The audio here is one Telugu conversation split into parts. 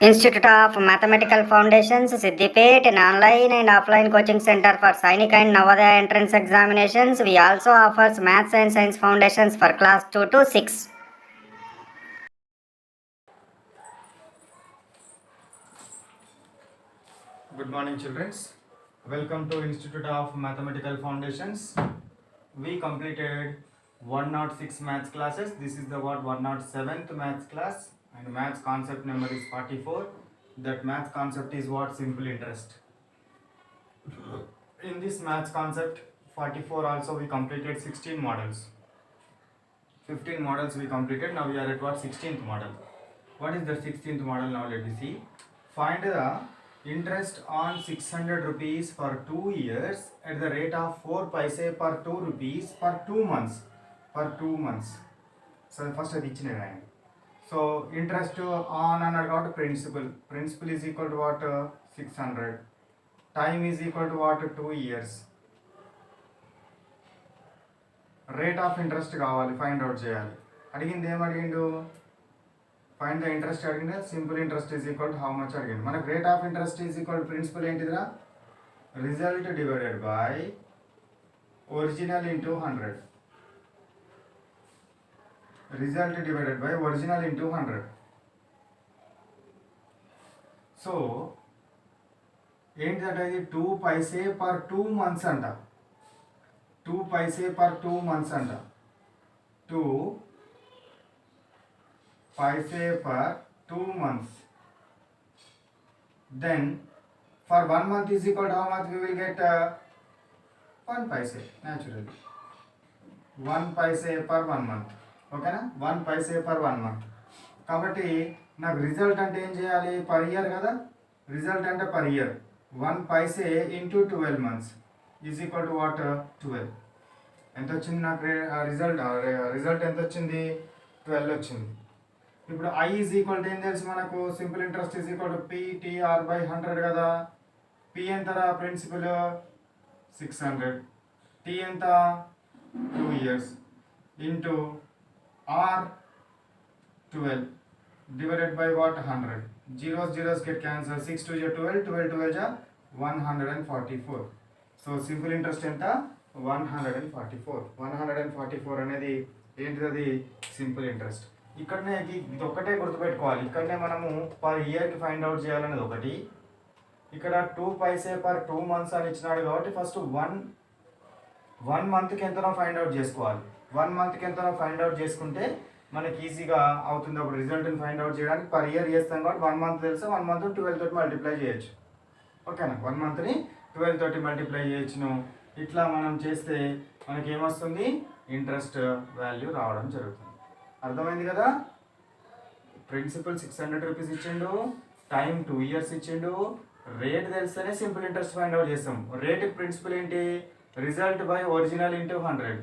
Institute of Mathematical Foundations, Siddipet, an online and offline coaching center for Sainik and Navodaya entrance examinations. We also offers Maths and Science Foundations for class 2 to 6. Good morning, children. Welcome to Institute of Mathematical Foundations. We completed 106 maths classes. This is the 107th maths class, and maths concept number is 44. That maths concept is what? Simple interest. In this maths concept 44 also we completed 16 models. 15 models we completed. Now we are at what? 16th model. What is the 16th model? Now let me see. Find the interest on 600 rupees for 2 years at the rate of 4 paise per 2 rupees for 2 months. For 2 months. So first అది ఇచ్చిన రాయండి. So interest on అన్నాడు కాబట్టి principal is equal to what? 600. Time is equal to what? 2 years. Rate of interest కావాలి, ఫైండ్ అవుట్ చేయాలి. అడిగింది ఏం అడిగిండు? ఫైండ్ ద ఇంట్రెస్ట్ అడిగింది. Simple interest is equal to how much అడిగింది. మనకు rate of interest is equal principal ఏంటిదిరా? Result divided by original into 100. Result divided by original into 100. So ఏంటిదంటే ఇది 2 పైసే పర్ 2 months అంట. 2 paise per 2 months అంట. 2 paise per 2 months. Then for 1 month is equal to how much we will get? 1 paise naturally. 1 paise per 1 month. ఓకేనా? 1 paise per 1 month. కాబట్టి నాకు రిజల్ట్ అంటే ఏం చేయాలి? పర్ ఇయర్ కదా. రిజల్ట్ అంటే per year 1 paise into 12 months is equal to what? 12. ఎంత వచ్చింది నాకు రిజల్ట్ ఎంత వచ్చింది? 12 వచ్చింది. ఇప్పుడు ఐ ఈజ్ ఈక్వల్ టు ఏం తెలుసు మనకు? Simple interest is equal to PTR by 100 కదా. పి ఎంతరా? ప్రిన్సిపల్ 600. టీ ఎంత? 2 years into R 12 divided by what? 100. zeros get cancelled. 6 2 12, 12 12 144. So simple interest ఎంత? 144. 144 అనేది ఏంటిది? అది సింపుల్ ఇంట్రెస్ట్. ఇక్కడనే ఇది ఒక్కటే గుర్తుపెట్టుకోవాలి. ఇక్కడనే మనము పర్ ఇయర్కి ఫైండ్ అవుట్ చేయాలనేది ఒకటి. ఇక్కడ 2 పైసే పర్ 2 months అని ఇచ్చినాడు కాబట్టి ఫస్ట్ 1 monthకి ఎంతనో ఫైండ్ అవుట్ చేసుకోవాలి. 1 monthకి ఎంతనో ఫైండ్ అవుట్ చేసుకుంటే మనకి ఈజీగా అవుతుంది. అప్పుడు రిజల్ట్ని ఫైండ్ అవుట్ చేయడానికి పర్ ఇయర్ చేస్తాం కాబట్టి 1 month తెలుసు. 1 month 12 తోటి మల్టిప్లై చేయొచ్చు. ఓకేనా? 1 monthని 12 తోటి మల్టిప్లై చేయొచ్చును. ఇట్లా మనం చేస్తే మనకి ఏమొస్తుంది? ఇంట్రెస్ట్ వాల్యూ రావడం జరుగుతుంది. అర్థమైంది కదా? ప్రిన్సిపల్ 600 రూపీస్ ఇచ్చిండు, టైం 2 years ఇచ్చిండు, రేట్ తెలిస్తేనే సింపుల్ ఇంట్రెస్ట్ ఫైండ్ అవుట్ చేస్తాం. రేట్ ప్రిన్సిపల్ ఏంటి? Result by original into 100.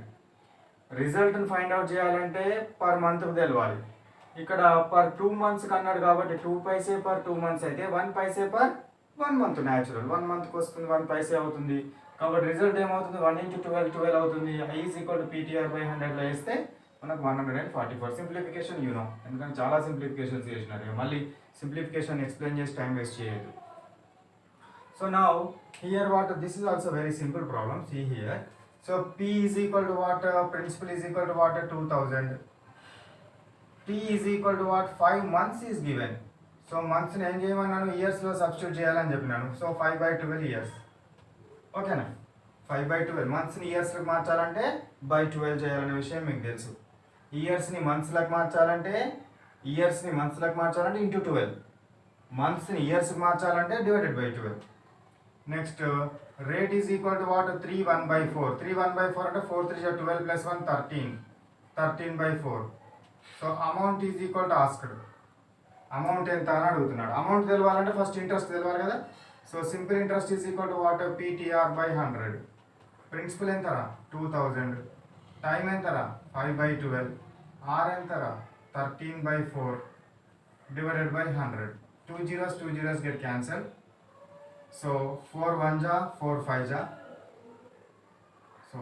రిజల్ట్ని ఫైండ్ అవుట్ చేయాలంటే పర్ మంత్ తెలవాలి. ఇక్కడ పర్ 2 months అన్నాడు కాబట్టి 2 పైసే పర్ 2 months అయితే 1 పైసే పర్ 1 month న్యాచురల్. 1 monthకి వస్తుంది, 1 పైసే అవుతుంది. కాబట్టి రిజల్ట్ ఏమవుతుంది? 1 into 12 12 అవుతుంది. I is equal to PTR by 100లో వేస్తే మనకు 144. సింప్లిఫికేషన్ ఎందుకంటే చాలా సింప్లిఫికేషన్స్ చేసినారు. మళ్ళీ సింప్లిఫికేషన్ ఎక్స్ప్లెయిన్ చేసి టైం వేస్ట్ చేయొద్దు. So now here what? This is also very simple problem. See here. So P is equal to what? Principal is equal to what? 2000. T is equal to what? 5 months is given. So మంత్స్ని ఏం చేయమన్నాను? ఇయర్స్లో సబ్స్టిట్యూట్ చేయాలని చెప్పినాను. So 5/12 years. ఓకేనా? 5/12 మంత్స్ని ఇయర్స్కి మార్చాలంటే బై 12 చేయాలనే విషయం మీకు తెలుసు. ఇయర్స్ని మంత్స్లకు మార్చాలంటే ఇంటూ 12. మంత్స్ని ఇయర్స్కి మార్చాలంటే divided by 12. Next rate is equal to what? 3 1/4. 3 1/4 అంటే 4 3 12 plus 1 13. 13/4. So amount is equal to asked. Amount ఎంత అని అడుగుతున్నాడు. అమౌంట్ తెలవాలంటే ఫస్ట్ ఇంట్రెస్ట్ తెలవాలి కదా. So simple interest is equal to what? PTR by 100. Principal ఎంతరా? 2000. టైం ఎంతరా? 5/12. ఆర్ ఎంతరా? 13/4 divided by 100. 2 zeros get cancelled. So 4 1 ja 4 5 ja. So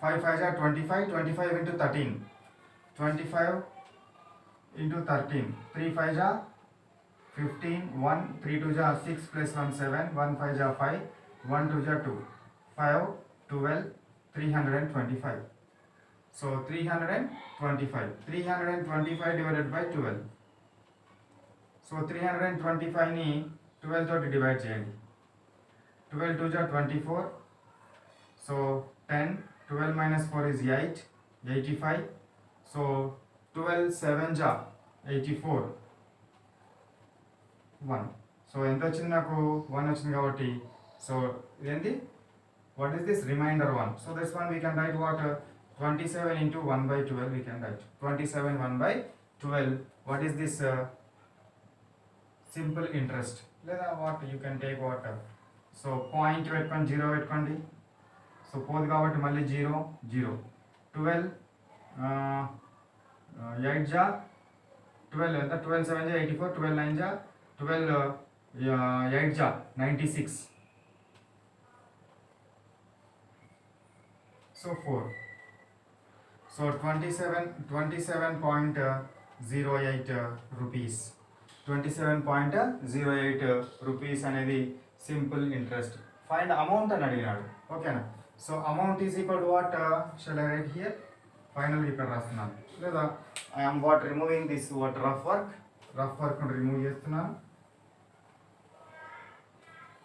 5 5 ja 25. 25 into 13. 25 into 13. 3 5 ja 15, 1, 3 2 ja 6 plus 1 7, 1 5 ja 5, 1 2 ja 2, 5, 12, 325. So 325 divided by 12. So 325 ni 12 తోటి డివైడ్ చేయండి. 12 2 ja 24. So 10, 12 minus 4 is 8, 85. So 12 7 ja 84. 1. So ఎంత వచ్చింది నాకు 1 వచ్చింది కాబట్టి సో ఇదేంటి what is this remainder 1. So this one we can write what 27 into 1 by 12 we can write 27 1 by 12. What is this simple interest లేదా what you can take what so point పెట్టుకోండి 0 పెట్టుకోండి. సో పోదు కాబట్టి మళ్ళీ 0 0 12 8 జా 12 ఎంత 12 7 జా 84 12 9 జా 12 8 ja 96. So 4. So 27.08 rupees. 27.08 rupees అనేది సింపుల్ ఇంట్రెస్ట్. ఫైండ్ అమౌంట్ అని అడిగినాడు. ఓకేనా. So amount is equal to what shall I write here. Final ఇక్కడ రాస్తున్నాను లేదా I'm what removing this what rough work remove చేస్తున్నాను.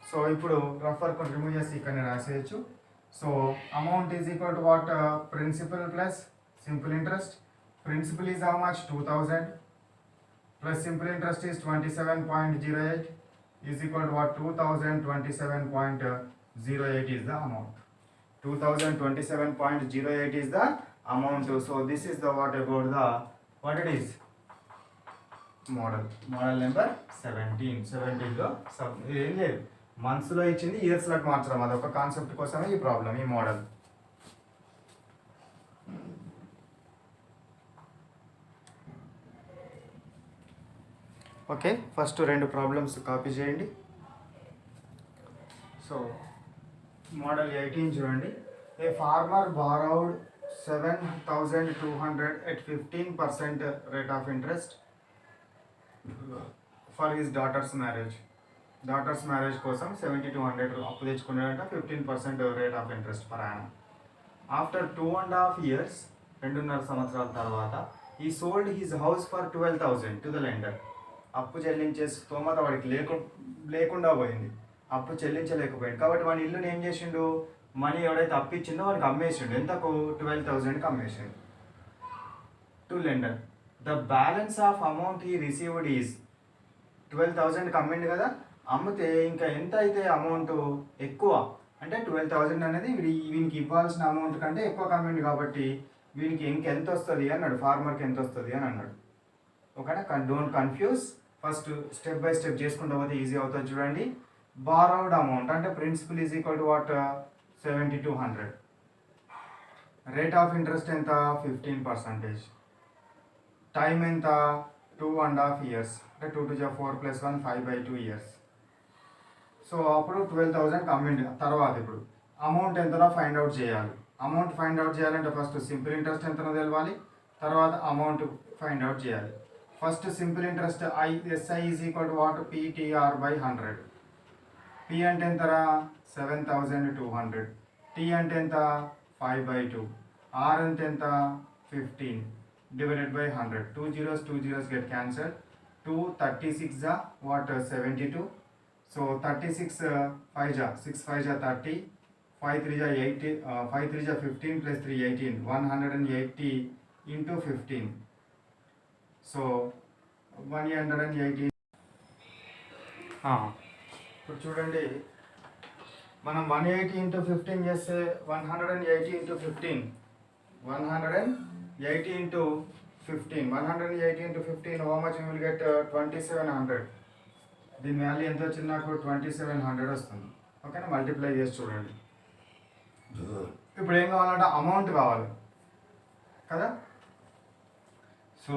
సో ఇప్పుడు రఫ్ వర్క్ రిమూవ్ చేసి ఇక్కడ రాసేయచ్చు. So amount is equal to what principal plus simple interest. Principal is how much 2000 plus simple interest is 27.08 is equal to what 2027.08 is the amount. 2027.08 is the amount. So this is the what about the what it is model number 17లో ఏం లేదు మంత్స్లో ఇచ్చింది ఇయర్స్లోకి మార్చడం అదొక కాన్సెప్ట్ కోసమే ఈ ప్రాబ్లం ఈ model. Okay first 2 problems copy చేయండి. సో మోడల్ 18 చూడండి. A farmer borrowed 7,200 at 15% rate of interest for his daughter's marriage కోసం 7,200 అప్పు తెచ్చుకున్నాడంట 15% rate of interest per annum. After 2.5 years 2.5 సంవత్సరాల తర్వాత he sold his house for 12,000 to the lender. అప్పు చెల్లించే స్తోమత వాడికి లేకుండా పోయింది, అప్పు చెల్లించలేకపోయింది కాబట్టి వాడి ఇల్లుని ఏం చేసిండు మనీ ఎవడైతే అప్పు ఇచ్చిందో వాడికి అమ్మేసిండు. ఎంతకు 12,000కి అమ్మేసిండు to lender. The balance of amount he received is 12,000కి అమ్మిండు కదా, అమ్మితే ఇంకా ఎంత అయితే అమౌంట్ ఎక్కువ అంటే 12,000 అనేది వీనికి ఇవ్వాల్సిన అమౌంట్ కంటే ఎక్కువ కమ్మిండు కాబట్టి వీనికి ఇంకెంత వస్తుంది అన్నాడు, ఫార్మర్కి ఎంత వస్తుంది అని అన్నాడు. ఓకేనా. Don't confuse, first step by step చేసుకుంటూ పోతే ఈజీ అవుతుంది. చూడండి బారోడ్ అమౌంట్ అంటే principal is equal to what 7,200. Rate of interest ఎంత 15%. టైం ఎంత 2.5 years అంటే 2 to 4 + 1 5/2 years. సో అప్పుడు 12,000 అమ్మిండి. తర్వాత ఇప్పుడు అమౌంట్ ఎంతనో ఫైండ్ అవుట్ చేయాలి. అమౌంట్ ఫైండ్ అవుట్ చేయాలంటే ఫస్ట్ సింపుల్ ఇంట్రెస్ట్ ఎంతనో తెలవాలి, తర్వాత అమౌంట్ ఫైండ్ అవుట్ చేయాలి. First simple interest SI is equal to what PTR/100. P అంటే ఎంతరా 7,200, T అంటే ఎంత 5/2, R అంటే ఎంత 15 divided by 100. 2 zeros get cancelled. 2 36 ja what 72. So 36 5 ja 6 5 ja 30, 5 3 ja 80, 5 3 ja 15 plus 3 18, 180 into 15. So 180. ఇప్పుడు చూడండి మనం 180 into 15 చేస్తే 180 into 15 180 into 15 180 into 15 how much we will get 2,700. దీని వాల్యూ ఎంత వచ్చింది నాకు 2,700 వస్తుంది. ఓకేనా. మల్టిప్లై చేసి చూడండి. ఇప్పుడు ఏం కావాలంటే అమౌంట్ కావాలి కదా. So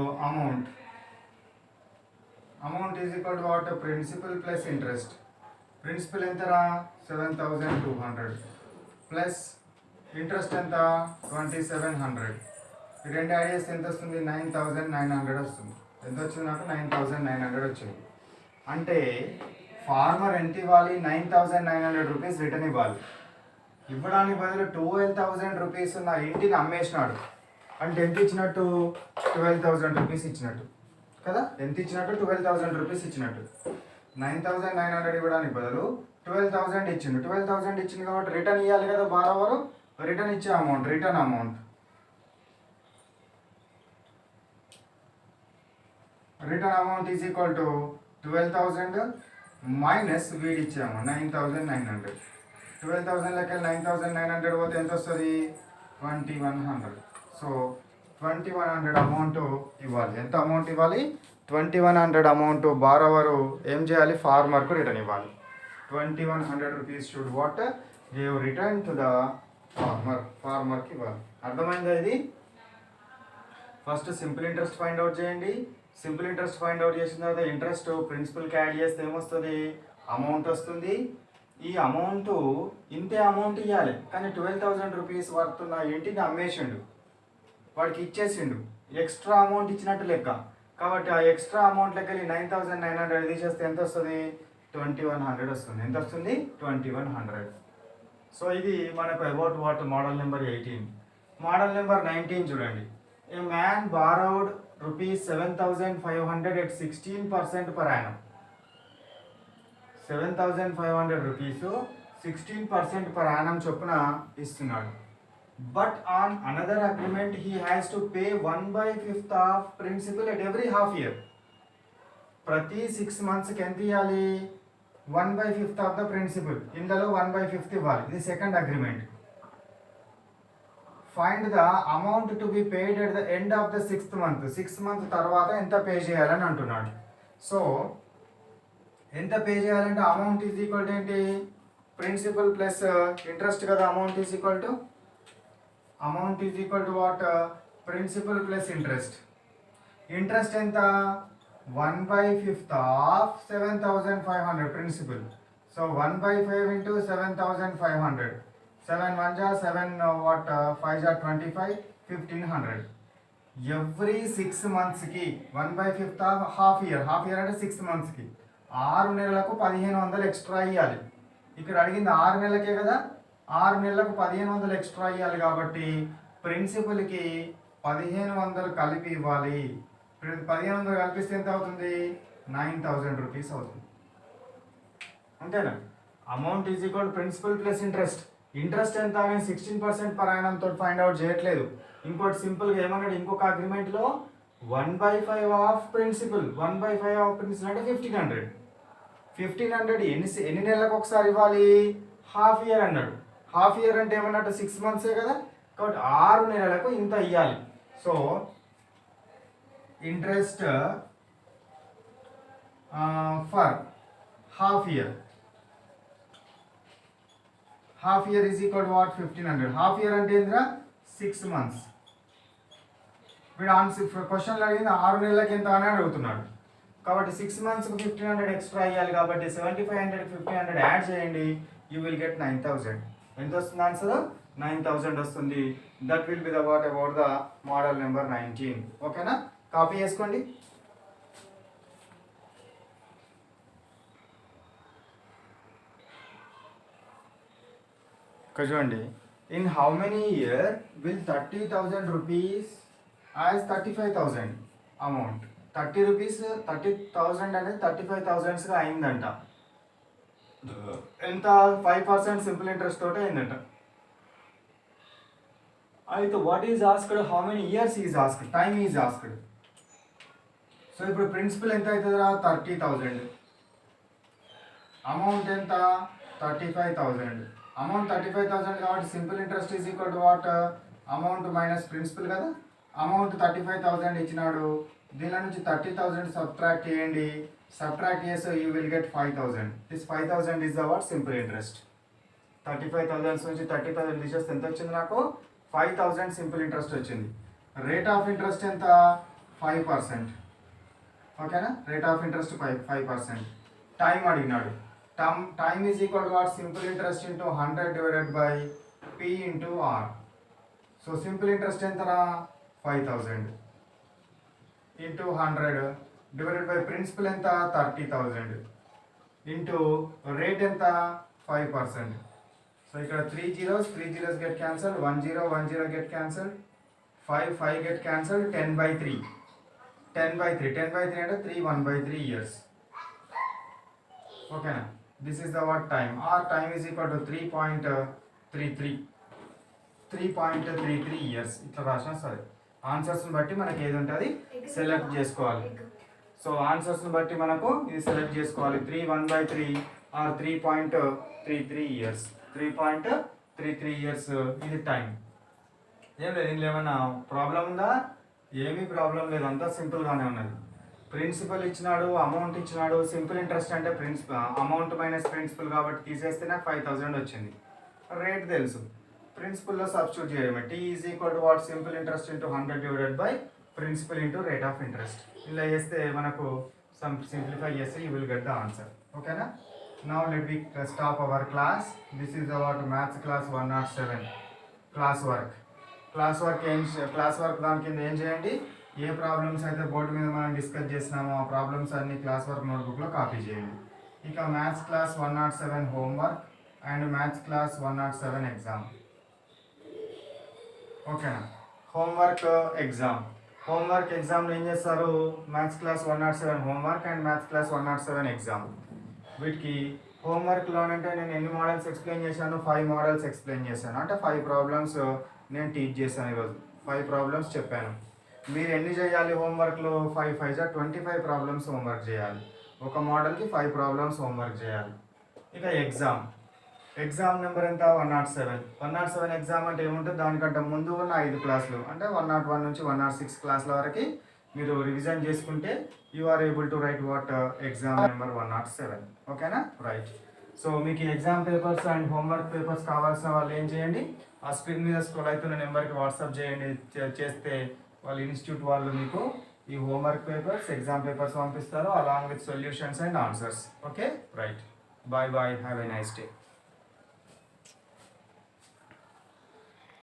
amount is equal to what principal plus interest. Principal ఎంతరా 7,200 ప్లస్ ఇంట్రెస్ట్ ఎంత 2,700. ఈ రెండు యాడ్ చేస్తే ఎంత వస్తుంది 9,900 వస్తుంది. ఎంత వచ్చింది నాకు 9,900 వచ్చింది. అంటే ఫార్మర్ ఎంత ఇవ్వాలి? 9,900 రూపీస్ రిటర్న్ ఇవ్వాలి. ఇవ్వడానికి బదులు 12,000 రూపీస్ ఉన్న ఇంటిని అమ్మేసినాడు అంటే ఎంత ఇచ్చినట్టు? 12,000 రూపీస్ ఇచ్చినట్టు కదా. ఎంత ఇచ్చినట్టు? 12,000 రూపీస్ ఇచ్చినట్టు. 9,900 ఇవ్వడానికి బదులు 12,000 ఇచ్చిండు. 12,000 ఇచ్చింది కాబట్టి రిటర్న్ ఇవ్వాలి కదా బారోవరు. రిటర్న్ ఇచ్చే amount, return amount is equal to 12,000 minus వీడి ఇచ్చాము 9,900. 12,000 లెక్క 9,900 పోతే ఎంత వస్తుంది? 2,100. సో 2,100 అమౌంట్ ఇవ్వాలి. ఎంత అమౌంట్ ఇవ్వాలి? 2,100 అమౌంట్ బారోవరు ఏం చేయాలి? ఫార్మర్కు రిటర్న్ ఇవ్వాలి. 2,100 rupees should what give return to the ఫార్మర్కి ఇవ్వాలి. అర్థమైందా ఇది? First simple interest find out చేయండి. సింపుల్ ఇంట్రెస్ట్ ఫైండ్ అవుట్ చేసిన తర్వాత ఇంట్రెస్ట్ ప్రిన్సిపల్కి యాడ్ చేస్తే ఏమొస్తుంది? అమౌంట్ వస్తుంది. ఈ అమౌంట్ ఇంతే అమౌంట్ ఇవ్వాలి కానీ 12,000 రూపీస్ వర్త్ ఉన్న ఇంటిని అమ్మేసిండు, వాడికి ఇచ్చేసిండు. ఎక్స్ట్రా అమౌంట్ ఇచ్చినట్టు లెక్క. కాబట్టి ఆ ఎక్స్ట్రా అమౌంట్ లెక్కలి 9,900 తీసేస్తే ఎంత వస్తుంది? 2,100 వస్తుంది. ఎంత వస్తుంది? 2,100. సో ఇది మనకు about what model number 18. Model number 19 చూడండి. A man borrowed ₹7,500 at 16% per annum. 7,500 rupees 16% per annum చొప్పున ఇస్తున్నాడు. But on another agreement he has to pay 1/5 of principal at every half year. ప్రతి 6 monthsకి ఎంత ఇవ్వాలి? 1/5 ఆఫ్ ద ప్రిన్సిపల్. ఇందులో 1/5 ఇవ్వాలి. ఇది second agreement. Find the amount to be paid at the end of the 6th month. 6th month తర్వాత ఎంత పే చేయాలని అంటున్నాడు. సో ఎంత పే చేయాలంటే అమౌంట్ ఈజ్ ఈక్వల్ టు ఏంటి? ప్రిన్సిపల్ ప్లస్ ఇంట్రెస్ట్ కదా. Amount is equal to what? Principal plus interest. Interest ఎంత? 1/5 ఆఫ్ 7,500 ప్రిన్సిపల్. So 1/5 into 7,500. 7 1 जा 7 what 5 जा 25 1,500. ఎవ్రీ 6 monthsకి 1/5 ఆఫ్ హాఫ్ ఇయర్ అంటే 6 monthsకి 6 నెలలకు 1,500 ఎక్స్ట్రా ఇవ్వాలి. ఇక్కడ అడిగింది 6 నెలలకే కదా. 6 నెలలకు 1,500 ఎక్స్ట్రా ఇవ్వాలి కాబట్టి ప్రిన్సిపల్కి 1,500 కలిపి ఇవ్వాలి. 1,500 కలిపిస్తే ఎంత అవుతుంది? 9,000 రూపీస్ అవుతుంది. అంతేనా? Amount is equal principal plus interest. Interest ఎంత అని 16% per annum తోటి ఫైండ్ అవుట్ చేయట్లేదు. ఇంకోటి సింపుల్గా ఏమన్నాడు? ఇంకొక అగ్రిమెంట్లో 1/5 ఆఫ్ ప్రిన్సిపల్. 1/5 ఆఫ్ ప్రిన్సిపల్ అంటే 1,500. 1,500 ఎన్ని నెలలకు ఒకసారి ఇవ్వాలి? హాఫ్ ఇయర్ అన్నాడు. హాఫ్ ఇయర్ అంటే ఏమన్నట్టు? 6 months కదా. కాబట్టి 6 నెలలకు ఇంత ఇవ్వాలి. So interest for half year. Half year is equal to what? 1,500. Half year అంటే ఏంద్రా? 6 months. వీడు ఆన్సర్ క్వశ్చన్లు అడిగింది 6 నెలలకి ఎంత అని అడుగుతున్నాడు. కాబట్టి 6 monthsకి 1,500 ఎక్స్ట్రా ఇవ్వాలి కాబట్టి 7,500 1,500 యాడ్ చేయండి. You will get 9,000. ఎంత వస్తుంది ఆన్సర్? 9,000 వస్తుంది. That will be the what about the model number 19. ఓకేనా? కాపీ చేసుకోండి. చూడండి. In how many year will 30,000 rupees as 35,000 amount. 30 rupees 30,000 అనేది 35,000గా అయిందంట. ఎంత? 5% సింపుల్ ఇంట్రెస్ట్ తోటే అయిందంట. అయితే what is asked? How many years is asked? Time is asked. So ఇప్పుడు ప్రిన్సిపల్ ఎంత అవుతుందా? 30,000. అమౌంట్ ఎంత? 35,000. అమౌంట్ 35,000 కాబట్టి simple interest is equal to what? Amount minus principal కదా. అమౌంట్ 35,000 ఇచ్చినాడు. దీనిలో నుంచి 30,000 సబ్ట్రాక్ట్ చేయండి. సబ్ట్రాక్ట్ చేస్తే you will get 5,000. This 5,000 is the what? Simple interest. 35,000 నుంచి 30,000 తీసేస్తే ఎంత వచ్చింది నాకు? 5,000 సింపుల్ ఇంట్రెస్ట్ వచ్చింది. రేట్ ఆఫ్ ఇంట్రెస్ట్ ఎంత? 5%. ఓకేనా? Rate of interest 5%. టైం అడిగినాడు. Time is equal to what? Simple interest into 100 divided by P into R. So simple interest ఎంతరా? 5,000 ఇంటూ 100 డివైడెడ్ బై ప్రిన్సిపల్ ఎంత 30,000 ఇంటూ రేట్ ఎంత 5%. సో ఇక్కడ 3 zeros get cancelled, 1 0 get cancelled, 5 get cancelled, 10/3 అంటే 3 1/3 years. ఓకేనా, this is the what time. R time is equal to 3.33 years. ఇట్లా రాసినా సరే, ఆన్సర్స్ని బట్టి మనకి ఏది ఉంటుంది సెలెక్ట్ చేసుకోవాలి. సో ఆన్సర్స్ని బట్టి మనకు ఇది సెలెక్ట్ చేసుకోవాలి. 3 1/3 ఆర్ 3.33 ఇయర్స్. 3.33 ఇయర్స్ ఇది టైం. ఏం లేదు, ఇందులో ఏమైనా ప్రాబ్లం ఉందా? ఏమీ ప్రాబ్లం లేదు, అంతా సింపుల్గానే ఉన్నది. ప్రిన్సిపల్ ఇచ్చినాడు, అమౌంట్ ఇచ్చినాడు. సింపుల్ ఇంట్రెస్ట్ అంటే అమౌంట్ మైనస్ ప్రిన్సిపల్ కాబట్టి తీసేస్తే నాకు 5,000 వచ్చింది. రేట్ తెలుసు, ప్రిన్సిపల్లో సబ్స్టిట్యూట్ చేయడమే. T is equal to what simple interest into 100 divided by principal into rate of interest. ఇలా చేస్తే మనకు సింప్లిఫై చేస్తే you will get the answer. ఓకేనా. Now let we stop our class. This is our maths class 107 class work. Class work దాని కింద ఏం చేయండి, ఏ ప్రాబ్లమ్స్ అయితే బోర్డు మీద మనం డిస్కస్ చేసినామో ఆ ప్రాబ్లమ్స్ అన్ని క్లాస్ వర్క్ నోట్బుక్లో కాపీ చేయండి. ఇక maths class 107 homework and maths class 107 exam. ఓకేనా. హోంవర్క్ ఎగ్జామ్లో ఏం చేస్తారు, maths class 107 homework and maths class 107 exam. వీటికి హోంవర్క్లోనంటే నేను ఎన్ని మోడల్స్ ఎక్స్ప్లెయిన్ చేశాను, 5 మోడల్స్ ఎక్స్ప్లెయిన్ చేశాను. అంటే 5 ప్రాబ్లమ్స్ నేను టీచ్ చేశాను ఈరోజు. 5 ప్రాబ్లమ్స్ చెప్పాను. మీరు ఎన్ని చేయాలి హోంవర్క్లో, 5 5 25 ప్రాబ్లమ్స్ హోంవర్క్ చేయాలి. ఒక మోడల్కి 5 ప్రాబ్లమ్స్ హోంవర్క్ చేయాలి. ఇక ఎగ్జామ్ నెంబర్ ఎంత 107 ఎగ్జామ్ అంటే ఏముంటుంది, దానికంటే ముందు ఉన్న 5 క్లాసులు అంటే 101 నుంచి 106 క్లాసుల వరకు మీరు రివిజన్ చేసుకుంటే you are able to write what exam number 107. ఓకేనా, రైట్. సో మీకు exam papers and homework papers కావాల్సిన వాళ్ళు ఏం చేయండి, ఆ స్క్రీన్ మీద స్క్రోల్ అవుతున్న నెంబర్కి వాట్సాప్ చేయండి. చేస్తే వాళ్ళ ఇన్స్టిట్యూట్ వాళ్ళు మీకు ఈ హోంవర్క్ పేపర్స్, ఎగ్జామ్ పేపర్స్ పంపిస్తారు along with solutions and answers. Okay, right. Bye, have a nice day.